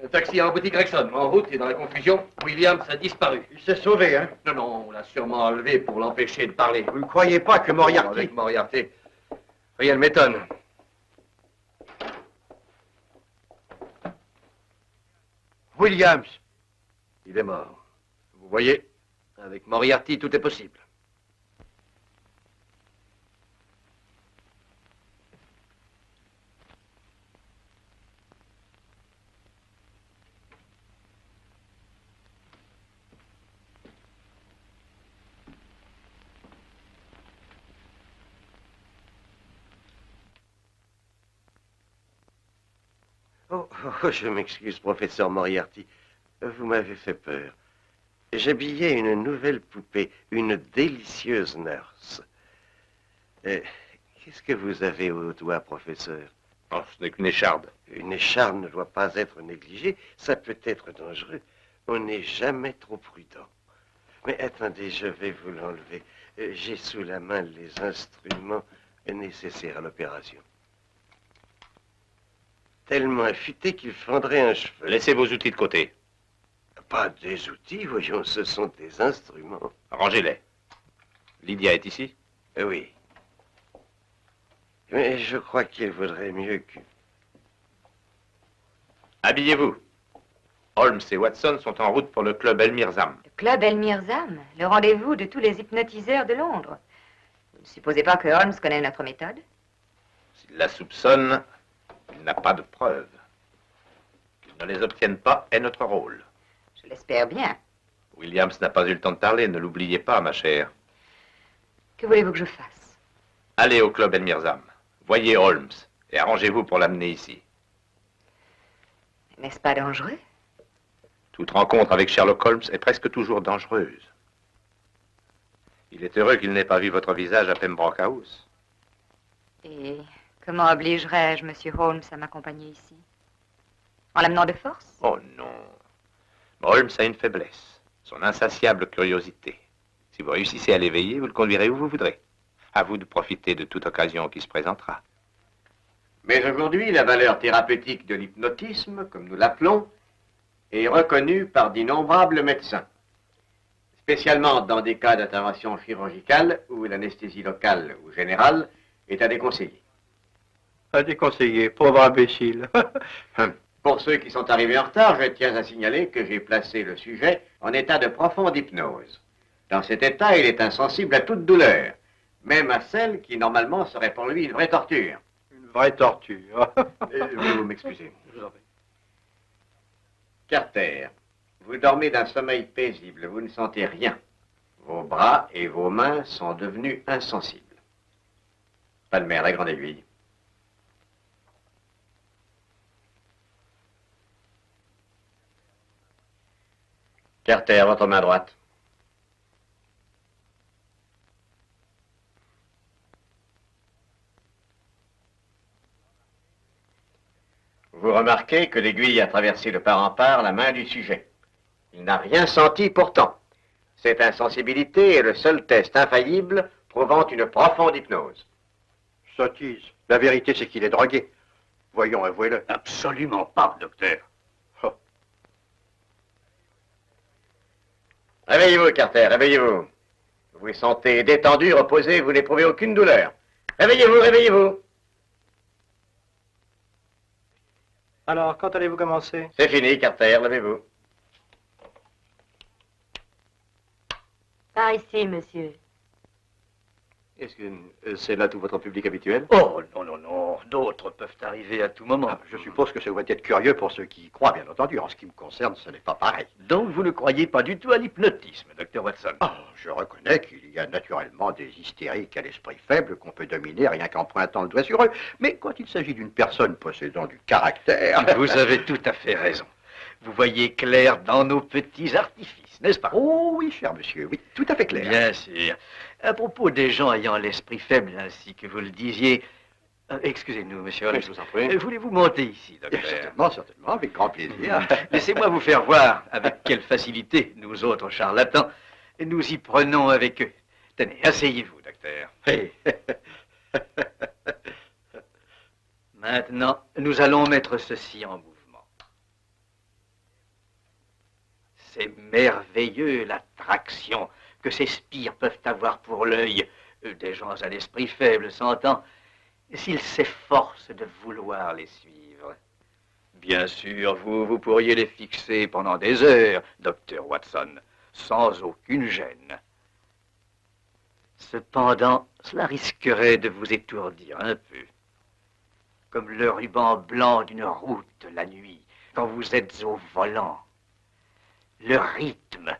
Le taxi a embouti Gregson. En route et dans la confusion, Williams a disparu. Il s'est sauvé, hein? Non, on l'a sûrement enlevé pour l'empêcher de parler. Vous ne croyez pas que Moriarty... Avec Moriarty. Rien ne m'étonne. Williams. Il est mort. Vous voyez, avec Moriarty, tout est possible. Oh, je m'excuse, professeur Moriarty. Vous m'avez fait peur. J'habillais une nouvelle poupée, une délicieuse nurse. Qu'est-ce que vous avez au doigt, professeur? Oh, ce n'est qu'une écharde. Une écharde ne doit pas être négligée. Ça peut être dangereux. On n'est jamais trop prudent. Mais attendez, je vais vous l'enlever. J'ai sous la main les instruments nécessaires à l'opération. Tellement affûté qu'il fendrait un cheveu. Laissez vos outils de côté. Pas des outils, voyons, ce sont des instruments. Rangez-les. Lydia est ici? Oui. Mais je crois qu'il vaudrait mieux que... Habillez-vous. Holmes et Watson sont en route pour le club El Mirzam. Le club El Mirzam, le rendez-vous de tous les hypnotiseurs de Londres. Vous ne supposez pas que Holmes connaît notre méthode? S'il la soupçonne, il n'a pas de preuves. Qu'il ne les obtienne pas est notre rôle. Je l'espère bien. Williams n'a pas eu le temps de parler, ne l'oubliez pas, ma chère. Que voulez-vous que je fasse? Allez au club El Mirzam. Voyez Holmes et arrangez-vous pour l'amener ici. N'est-ce pas dangereux? Toute rencontre avec Sherlock Holmes est presque toujours dangereuse. Il est heureux qu'il n'ait pas vu votre visage à Pembroke House. Et comment obligerais-je Monsieur Holmes à m'accompagner ici? En l'amenant de force? Oh non. Holmes a une faiblesse, son insatiable curiosité. Si vous réussissez à l'éveiller, vous le conduirez où vous voudrez. À vous de profiter de toute occasion qui se présentera. Mais aujourd'hui, la valeur thérapeutique de l'hypnotisme, comme nous l'appelons, est reconnue par d'innombrables médecins, spécialement dans des cas d'intervention chirurgicale où l'anesthésie locale ou générale est à déconseiller. À déconseiller, pauvre imbécile. Pour ceux qui sont arrivés en retard, je tiens à signaler que j'ai placé le sujet en état de profonde hypnose. Dans cet état, il est insensible à toute douleur, même à celle qui, normalement, serait pour lui une vraie torture. Une vraie torture. Vous m'excusez. Je vous en prie. Carter, vous dormez d'un sommeil paisible, vous ne sentez rien. Vos bras et vos mains sont devenus insensibles. Palmer, la grande aiguille. Carter, votre main droite. Vous remarquez que l'aiguille a traversé de part en part la main du sujet. Il n'a rien senti pourtant. Cette insensibilité est le seul test infaillible prouvant une profonde hypnose. Sottise. La vérité, c'est qu'il est drogué. Voyons, avouez-le. Absolument pas, docteur. Oh. Réveillez-vous, Carter, réveillez-vous. Vous vous sentez détendu, reposé, vous n'éprouvez aucune douleur. Réveillez-vous, réveillez-vous. Alors, quand allez-vous commencer? C'est fini, Carter, levez-vous. Par ici, monsieur. Est-ce que c'est là tout votre public habituel? Oh, non, non, non. D'autres peuvent arriver à tout moment. Je suppose que ça doit être curieux pour ceux qui y croient, bien entendu. En ce qui me concerne, ce n'est pas pareil. Donc, vous ne croyez pas du tout à l'hypnotisme, Dr. Watson? Ah, je reconnais qu'il y a naturellement des hystériques à l'esprit faible qu'on peut dominer rien qu'en pointant le doigt sur eux. Mais quand il s'agit d'une personne possédant du caractère... Vous avez tout à fait raison. Vous voyez clair dans nos petits artifices, n'est-ce pas? Oh oui, cher monsieur, oui, tout à fait clair. Bien sûr. À propos des gens ayant l'esprit faible, ainsi que vous le disiez... excusez-nous, monsieur Holmes. Je vous en prie. Voulez-vous monter ici, docteur? Certainement, certainement, avec grand plaisir. Laissez-moi vous faire voir avec quelle facilité, nous autres charlatans, nous y prenons avec eux. Tenez, asseyez-vous, docteur. Hey. Maintenant, nous allons mettre ceci en mouvement. C'est merveilleux l'attraction que ces spires peuvent avoir pour l'œil. Des gens à l'esprit faible, s'entend. s'il s'efforce de vouloir les suivre. Bien sûr, vous pourriez les fixer pendant des heures, docteur Watson, sans aucune gêne. Cependant, cela risquerait de vous étourdir un peu. Comme le ruban blanc d'une route la nuit, quand vous êtes au volant. Le rythme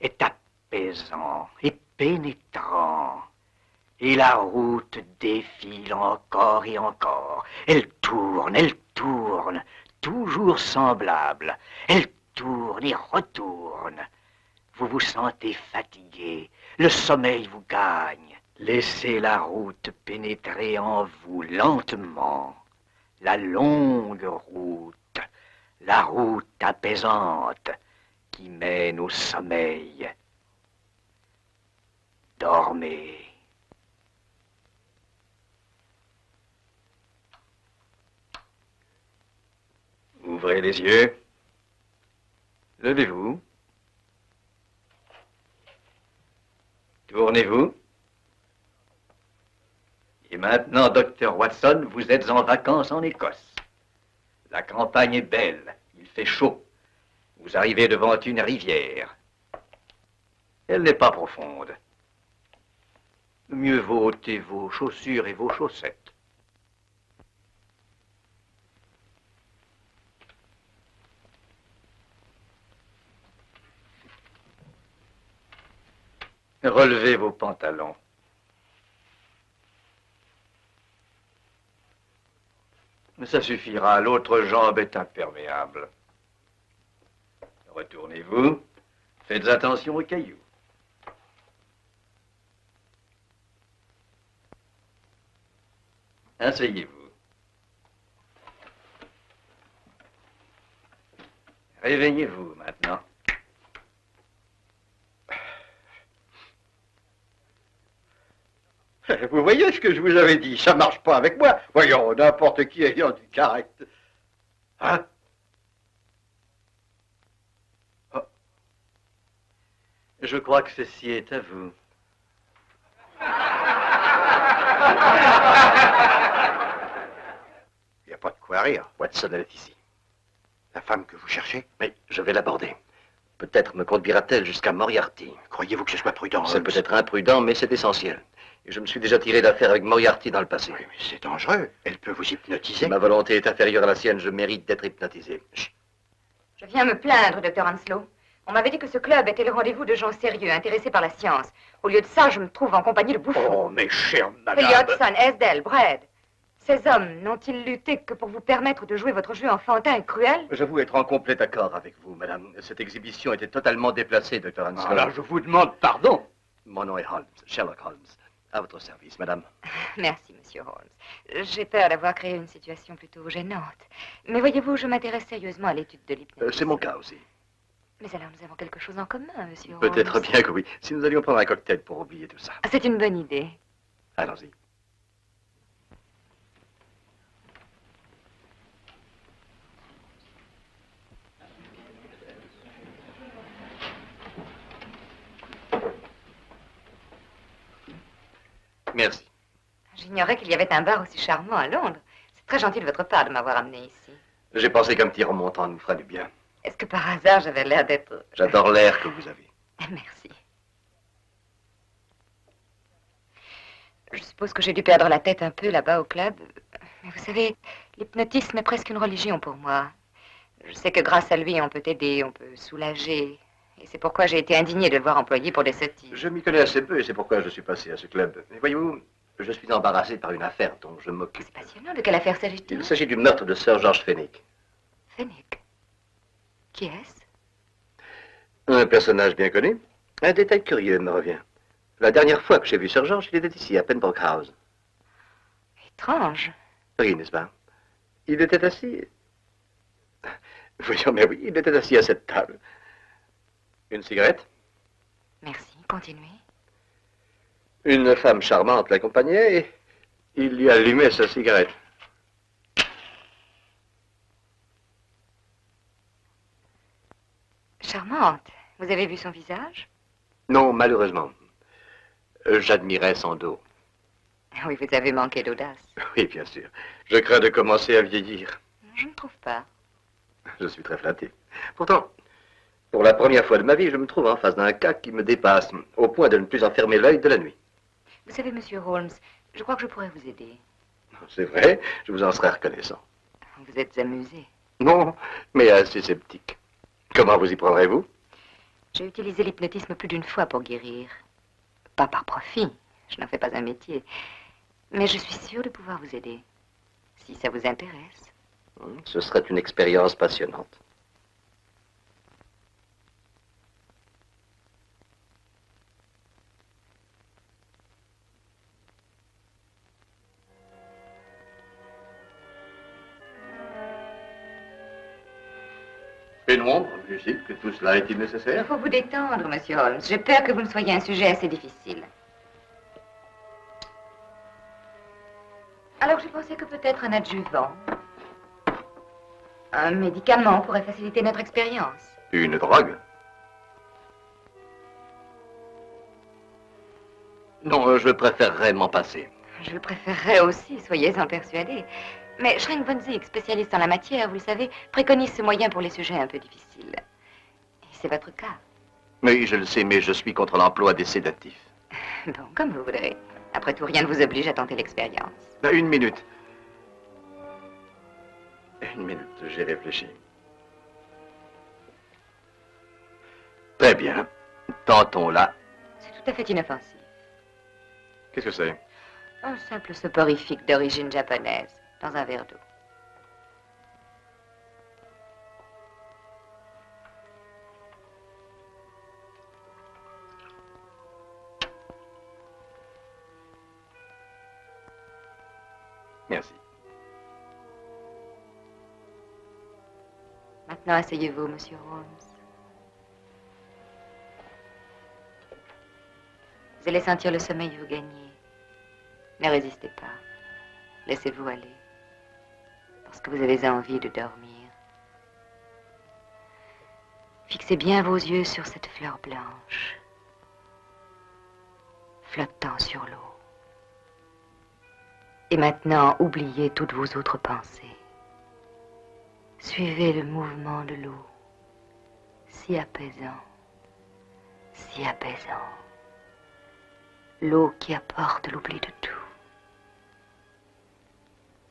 est apaisant et pénétrant. Et la route défile encore et encore. Elle tourne, toujours semblable. Elle tourne et retourne. Vous vous sentez fatigué, le sommeil vous gagne. Laissez la route pénétrer en vous lentement. La longue route, la route apaisante qui mène au sommeil. Dormez. Ouvrez les yeux. Levez-vous. Tournez-vous. Et maintenant, docteur Watson, vous êtes en vacances en Écosse. La campagne est belle, il fait chaud. Vous arrivez devant une rivière. Elle n'est pas profonde. Mieux vaut ôter vos chaussures et vos chaussettes. Relevez vos pantalons. Ça suffira, l'autre jambe est imperméable. Retournez-vous. Faites attention aux cailloux. Asseyez-vous. Réveillez-vous maintenant. Vous voyez ce que je vous avais dit, ça marche pas avec moi. Voyons, n'importe qui ayant du caractère. Hein? Oh. Je crois que ceci est à vous. Il n'y a pas de quoi rire. Watson, elle est ici. La femme que vous cherchez? Mais je vais l'aborder. Peut-être me conduira-t-elle jusqu'à Moriarty. Croyez-vous que ce soit prudent? C'est peut-être imprudent, mais c'est essentiel. Et je me suis déjà tiré d'affaire avec Moriarty dans le passé. Oui, mais c'est dangereux. Elle peut vous hypnotiser. Si ma volonté est inférieure à la sienne, je mérite d'être hypnotisé. Chut. Je viens me plaindre, docteur Hanslow. On m'avait dit que ce club était le rendez-vous de gens sérieux, intéressés par la science. Au lieu de ça, je me trouve en compagnie de bouffons. Oh, mes chers madame. Philly Hudson, Esdell, Brad. Ces hommes n'ont-ils lutté que pour vous permettre de jouer votre jeu enfantin et cruel? J'avoue être en complet accord avec vous, madame. Cette exhibition était totalement déplacée, docteur Hanslow. Alors, je vous demande pardon. Mon nom est Holmes, Sherlock Holmes. À votre service, madame. Merci, monsieur Holmes. J'ai peur d'avoir créé une situation plutôt gênante. Mais voyez-vous, je m'intéresse sérieusement à l'étude de l'hypnose. C'est mon cas aussi. Mais alors, nous avons quelque chose en commun, monsieur Holmes. Peut-être bien que oui. Si nous allions prendre un cocktail pour oublier tout ça. C'est une bonne idée. Allons-y. Merci. J'ignorais qu'il y avait un bar aussi charmant à Londres. C'est très gentil de votre part de m'avoir amené ici. J'ai pensé qu'un petit remontant nous ferait du bien. Est-ce que par hasard j'avais l'air d'être... J'adore l'air que vous avez. Merci. Je suppose que j'ai dû perdre la tête un peu là-bas au club. Mais vous savez, l'hypnotisme est presque une religion pour moi. Je sais que grâce à lui, on peut aider, on peut soulager. Et c'est pourquoi j'ai été indignée de le voir employé pour des sottises. Je m'y connais assez peu et c'est pourquoi je suis passé à ce club. Mais voyez-vous, je suis embarrassé par une affaire dont je m'occupe. C'est passionnant. De quelle affaire s'agit-il? Il s'agit du meurtre de Sir George Fenwick. Fenwick? Qui est-ce? Un personnage bien connu. Un détail curieux me revient. La dernière fois que j'ai vu Sir George, il était ici, à Pembroke House. Étrange. Oui, n'est-ce pas? Il était assis... Voyons, mais oui, il était assis à cette table. Une cigarette? Merci, continuez. Une femme charmante l'accompagnait et il lui allumait sa cigarette. Charmante. Vous avez vu son visage? Non, malheureusement. J'admirais son dos. Oui, vous avez manqué d'audace. Oui, bien sûr. Je crains de commencer à vieillir. Je ne trouve pas. Je suis très flatté. Pourtant, pour la première fois de ma vie, je me trouve en face d'un cas qui me dépasse, au point de ne plus en fermer l'œil de la nuit. Vous savez, monsieur Holmes, je crois que je pourrais vous aider. C'est vrai, je vous en serais reconnaissant. Vous êtes amusé. Non, mais assez sceptique. Comment vous y prendrez-vous? J'ai utilisé l'hypnotisme plus d'une fois pour guérir. Pas par profit, je n'en fais pas un métier. Mais je suis sûre de pouvoir vous aider, si ça vous intéresse. Ce serait une expérience passionnante. Pénombre, Lucie, que tout cela est-il Il nécessaire? faut vous détendre, monsieur Holmes. J'ai peur que vous ne soyez un sujet assez difficile. Alors, j'ai pensé que peut-être un adjuvant, un médicament pourrait faciliter notre expérience. Une drogue? Non, je préférerais m'en passer. Je le préférerais aussi, soyez-en persuadés. Mais Schrenk von Zieg, spécialiste en la matière, vous le savez, préconise ce moyen pour les sujets un peu difficiles. Et c'est votre cas. Oui, je le sais, mais je suis contre l'emploi des sédatifs. Bon, comme vous voudrez. Après tout, rien ne vous oblige à tenter l'expérience. Une minute. Une minute, j'ai réfléchi. Très bien. Tentons-la. C'est tout à fait inoffensif. Qu'est-ce que c'est? Un simple soporifique d'origine japonaise, dans un verre d'eau. Merci. Maintenant, asseyez-vous, monsieur Holmes. Vous allez sentir le sommeil vous gagner. Ne résistez pas. Laissez-vous aller. Parce que vous avez envie de dormir. Fixez bien vos yeux sur cette fleur blanche, flottant sur l'eau. Et maintenant, oubliez toutes vos autres pensées. Suivez le mouvement de l'eau, si apaisant, si apaisant. L'eau qui apporte l'oubli de tout.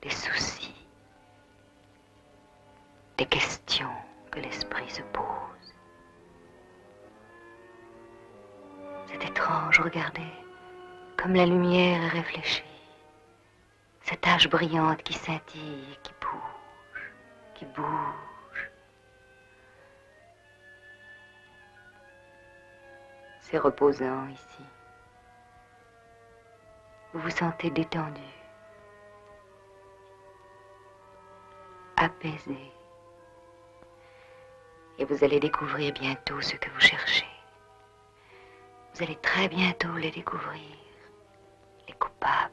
Des soucis, des questions que l'esprit se pose. C'est étrange, regardez, comme la lumière est réfléchie. Cette tache brillante qui scintille, qui bouge, qui bouge. C'est reposant ici. Vous vous sentez détendu, apaisé. Et vous allez découvrir bientôt ce que vous cherchez. Vous allez très bientôt les découvrir, les coupables.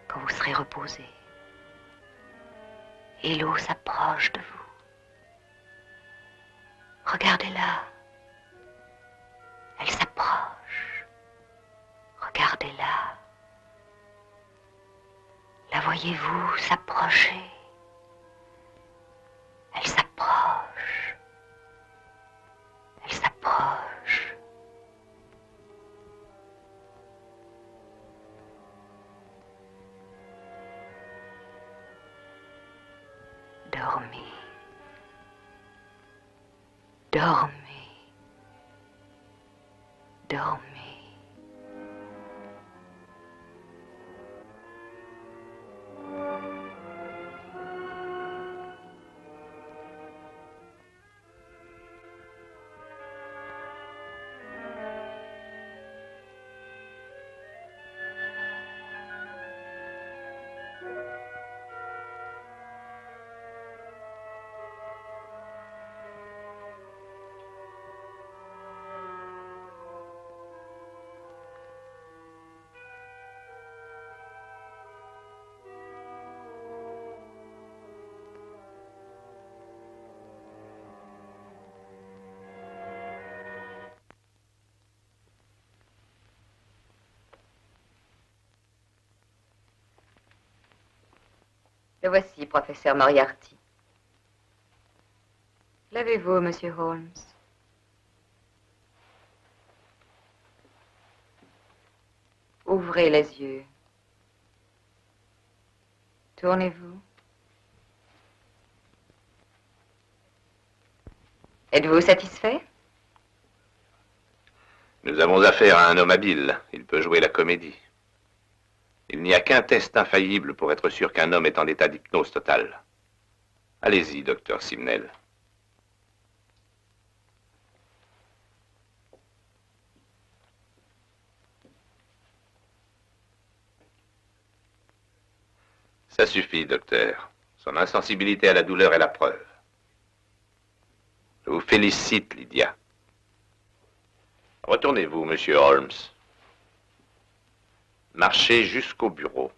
Quand vous serez reposé, et l'eau s'approche de vous. Regardez-la. Elle s'approche. Regardez-la. La voyez-vous s'approcher? Elle s'approche. Elle s'approche. Dormez. Dormez. Dormez. Le voici, professeur Moriarty. Levez-vous, monsieur Holmes. Ouvrez les yeux. Tournez-vous. Êtes-vous satisfait? Nous avons affaire à un homme habile. Il peut jouer la comédie. Il n'y a qu'un test infaillible pour être sûr qu'un homme est en état d'hypnose totale. Allez-y, docteur Simnel. Ça suffit, docteur. Son insensibilité à la douleur est la preuve. Je vous félicite, Lydia. Retournez-vous, monsieur Holmes. Marchez jusqu'au bureau.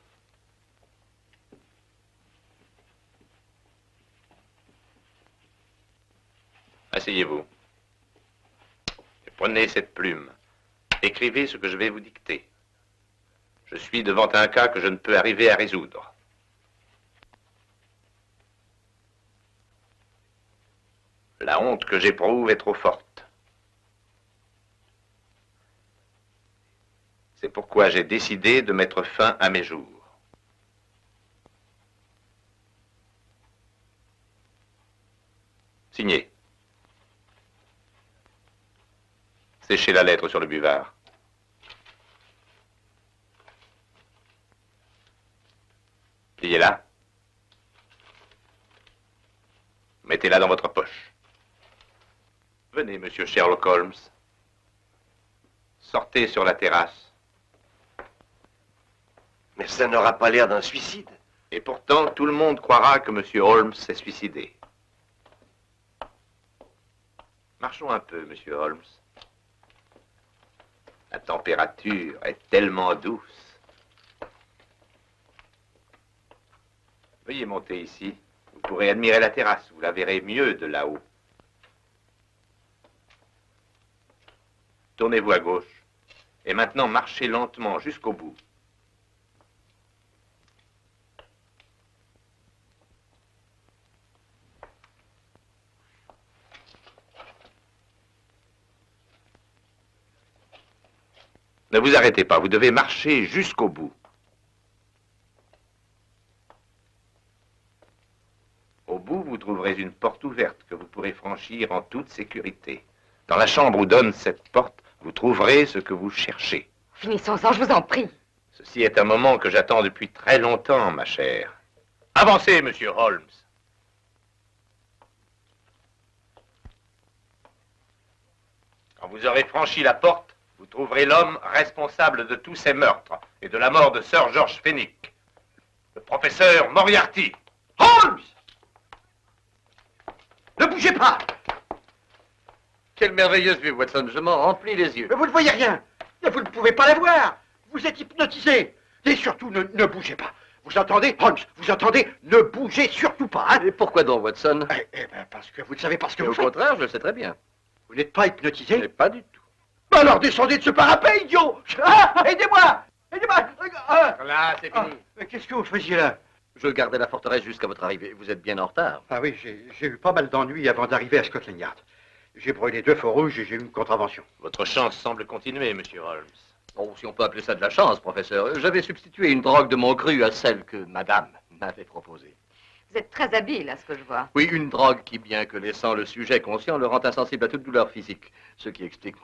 Asseyez-vous. Et prenez cette plume. Écrivez ce que je vais vous dicter. Je suis devant un cas que je ne peux arriver à résoudre. La honte que j'éprouve est trop forte. C'est pourquoi j'ai décidé de mettre fin à mes jours. Signez. Séchez la lettre sur le buvard. Pliez-la. Mettez-la dans votre poche. Venez, monsieur Sherlock Holmes. Sortez sur la terrasse. Mais ça n'aura pas l'air d'un suicide. Et pourtant, tout le monde croira que monsieur Holmes s'est suicidé. Marchons un peu, monsieur Holmes. La température est tellement douce. Veuillez monter ici. Vous pourrez admirer la terrasse. Vous la verrez mieux de là-haut. Tournez-vous à gauche. Et maintenant, marchez lentement jusqu'au bout. Ne vous arrêtez pas, vous devez marcher jusqu'au bout. Au bout, vous trouverez une porte ouverte que vous pourrez franchir en toute sécurité. Dans la chambre où donne cette porte, vous trouverez ce que vous cherchez. Finissons-en, je vous en prie. Ceci est un moment que j'attends depuis très longtemps, ma chère. Avancez, monsieur Holmes. Quand vous aurez franchi la porte, vous trouverez l'homme responsable de tous ces meurtres et de la mort de Sir George Fenwick, le professeur Moriarty. Holmes! Ne bougez pas! Quelle merveilleuse vue, Watson. Je m'en remplis les yeux. Mais vous ne voyez rien. Vous ne pouvez pas la voir. Vous êtes hypnotisé. Et surtout, ne bougez pas. Vous entendez, Holmes? Vous entendez? Ne bougez surtout pas. Hein? Et pourquoi donc, Watson? Eh bien, parce que vous ne savez pas ce que Et vous au faites. contraire, je le sais très bien. Vous n'êtes pas hypnotisé? Mais pas du tout. Alors descendez de ce parapet, idiot! Ah, aidez-moi! Aidez-moi! Là, c'est fini. Mais qu'est-ce que vous faisiez là? Je gardais la forteresse jusqu'à votre arrivée. Vous êtes bien en retard. Ah oui, j'ai eu pas mal d'ennuis avant d'arriver à Scotland Yard. J'ai brûlé 2 feux rouges et j'ai eu une contravention. Votre chance semble continuer, monsieur Holmes. Oh, si on peut appeler ça de la chance, professeur. J'avais substitué une drogue de mon cru à celle que madame m'avait proposée. Vous êtes très habile, à ce que je vois. Oui, une drogue qui, bien que laissant le sujet conscient, le rend insensible à toute douleur physique. Ce qui explique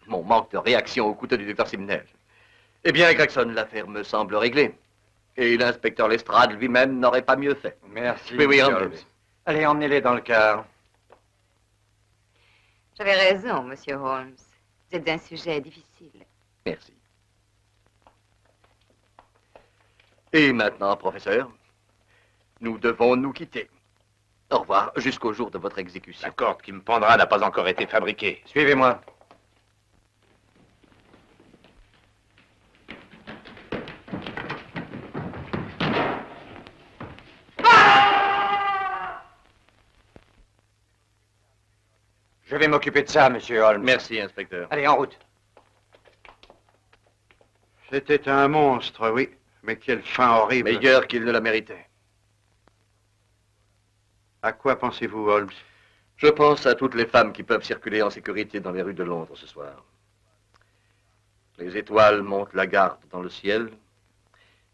mon manque de réaction au couteau du docteur Simnel. Eh bien, Gregson, l'affaire me semble réglée. Et l'inspecteur Lestrade lui-même n'aurait pas mieux fait. Merci. Oui, monsieur emmenez-les. Holmes. Allez, emmenez-les dans le car. J'avais raison, monsieur Holmes. Vous êtes un sujet difficile. Merci. Et maintenant, professeur, nous devons nous quitter. Au revoir, jusqu'au jour de votre exécution. La corde qui me pendra n'a pas encore été fabriquée. Suivez-moi. Je vais m'occuper de ça, monsieur Holmes. Merci, inspecteur. Allez, en route. C'était un monstre, oui. Mais quelle fin horrible. Meilleur qu'il ne la méritait. À quoi pensez-vous, Holmes? Je pense à toutes les femmes qui peuvent circuler en sécurité dans les rues de Londres ce soir. Les étoiles montent la garde dans le ciel.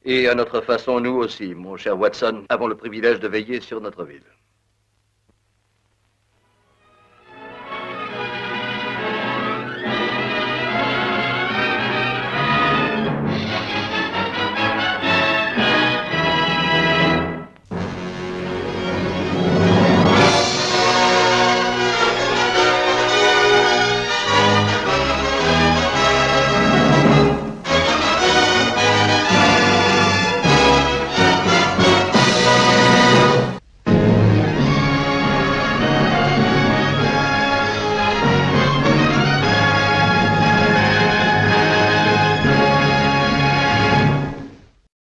Et à notre façon, nous aussi, mon cher Watson, avons le privilège de veiller sur notre ville.